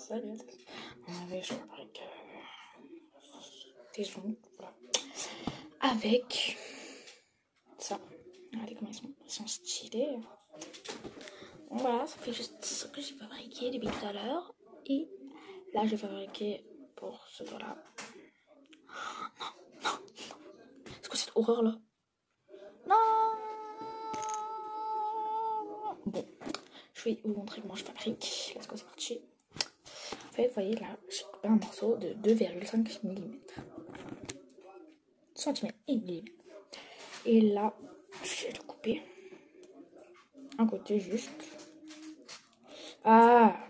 Je fabrique des ongles, voilà. Avec ça. Regardez comment ils sont stylés. Donc voilà, ça fait juste ce que j'ai fabriqué depuis tout à l'heure. Et là, j'ai fabriqué pour ce doigt-là. Non, non, non. C'est quoi cette horreur là? Non. Bon, je vais vous montrer comment je fabrique. Let's go, c'est parti. En fait, vous voyez là, j'ai coupé un morceau de 2,5 mm. Centimètres et millimètres. Et là, je vais le couper. Un côté juste. Ah,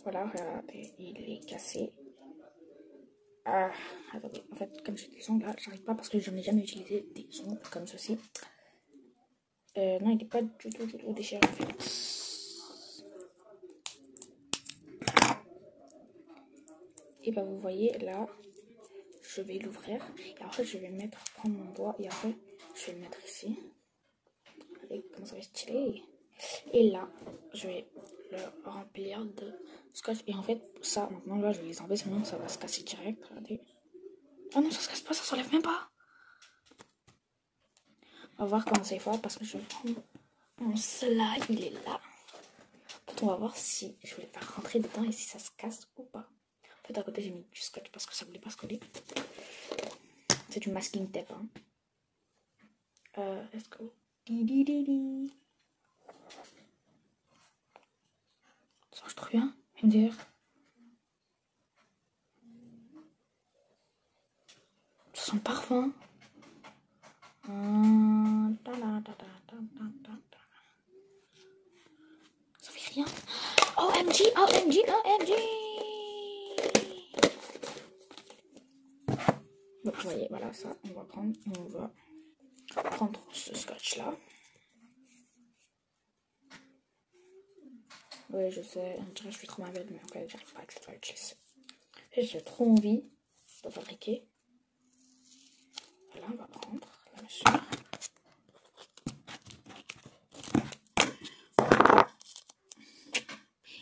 voilà, regardez, il est cassé. Ah, attendez, en fait, comme j'ai des ongles là, j'arrive pas parce que j'en ai jamais utilisé des ongles comme ceci. Non, il n'est pas du tout déchiré en fait. Et bah, vous voyez là, je vais l'ouvrir. Et après, je vais prendre mon doigt et après, je vais le mettre ici. Regardez comment ça va être stylé. Et là, je vais le remplir de scotch. Et en fait, ça, maintenant, là, je vais les enlever, sinon ça va se casser direct. Regardez. Oh non, ça se casse pas, ça s'enlève même pas. On va voir comment c'est fort parce que je vais prendre mon slime, il est là. En fait, on va voir si je vais le faire rentrer dedans et si ça se casse ou pas. En fait, à côté, j'ai mis du scotch parce que ça voulait pas se coller. C'est du masking tape. Hein. Let's go. Ça marche trop bien, je me dire. Ça sent le parfum. Ça fait rien. OMG, OMG, OMG. Donc, vous voyez, voilà, ça, on va prendre ce scotch là. Ouais, je sais, on dirait que je suis trop mauvaise, mais en fait, j'arrive pas à utiliser. Et j'ai trop envie de fabriquer. Voilà, on va prendre la mesure.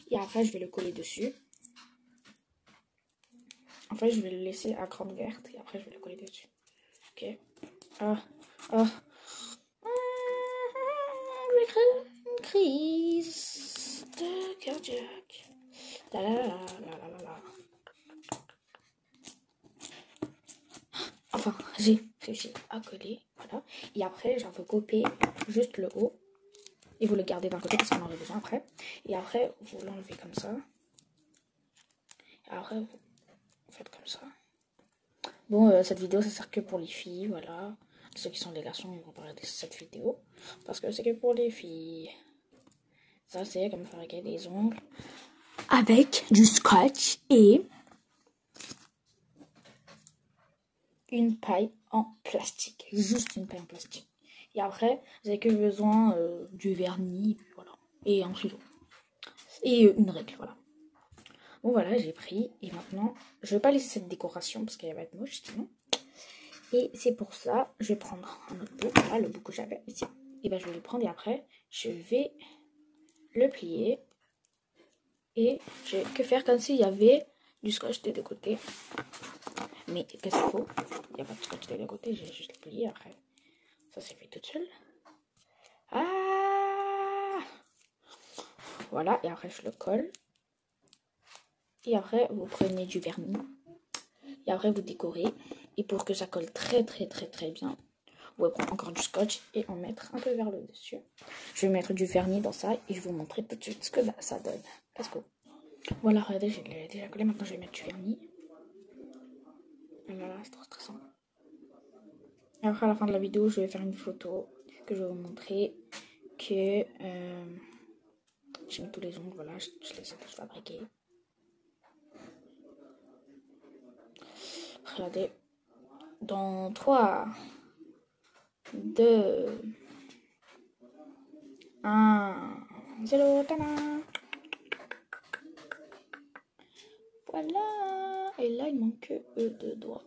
Et après, je vais le coller dessus. En fait, je vais le laisser à grande verte et après, je vais le coller dessus. Ok. Je vais créer une crise de cardiaque. La la la la la la la. Enfin, j'ai réussi à coller. Voilà. Et après, j'en peux couper juste le haut. Et vous le gardez d'un côté parce qu'on en aura besoin après. Et après, vous l'enlevez comme ça. Et après, vous faites comme ça. Bon, cette vidéo, ça sert que pour les filles, voilà. Ceux qui sont des garçons, ils vont pas regarder cette vidéo. Parce que c'est que pour les filles. Ça, c'est comme fabriquer des ongles. Avec du scotch et une paille en plastique. Juste une paille en plastique. Et après, vous n'avez que besoin du vernis, voilà. Et un ciseau. Et une règle, voilà. Bon voilà, j'ai pris. Et maintenant, je vais pas laisser cette décoration parce qu'elle va être moche sinon. Et c'est pour ça, je vais prendre un autre bout. Voilà, le bout que j'avais ici. Et ben je vais le prendre et après, je vais le plier. Et je vais que faire comme s'il y avait du scotch des deux côtés. Mais qu'est-ce qu'il faut? Il n'y a pas de scotch des deux côtés, j'ai juste plié après. Ça s'est fait tout seul. Ah! Voilà, et après je le colle. Et après, vous prenez du vernis. Et après, vous décorez. Et pour que ça colle très bien, vous pouvez prendre encore du scotch et en mettre un peu vers le dessus. Je vais mettre du vernis dans ça et je vais vous montrer tout de suite ce que ça donne. Let's go. Voilà, regardez, je l'ai déjà collé. Maintenant, je vais mettre du vernis. Voilà, c'est trop stressant. Et après, à la fin de la vidéo, je vais faire une photo que je vais vous montrer que j'ai mis tous les ongles. Voilà, je les ai tous fabriqués. Regardez. Dans 3, 2, 1, 0, tada. Voilà. Et là, il manque que 2 doigts.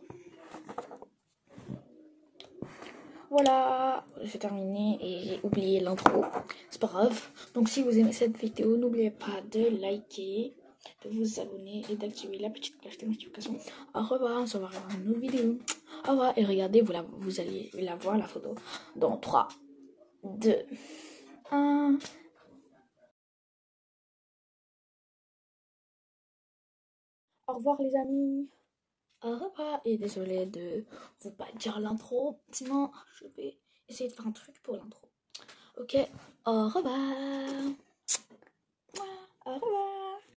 Voilà, j'ai terminé et j'ai oublié l'intro. C'est pas grave. Donc si vous aimez cette vidéo, n'oubliez pas de liker, de vous abonner et d'activer la petite cloche de notification. Au revoir, on se revoit dans une autre vidéo. Au revoir et regardez, vous allez la voir la photo dans 3, 2, 1. Au revoir les amis. Au revoir et désolé de vous pas dire l'intro. Sinon, je vais essayer de faire un truc pour l'intro. Ok, au revoir. Au revoir.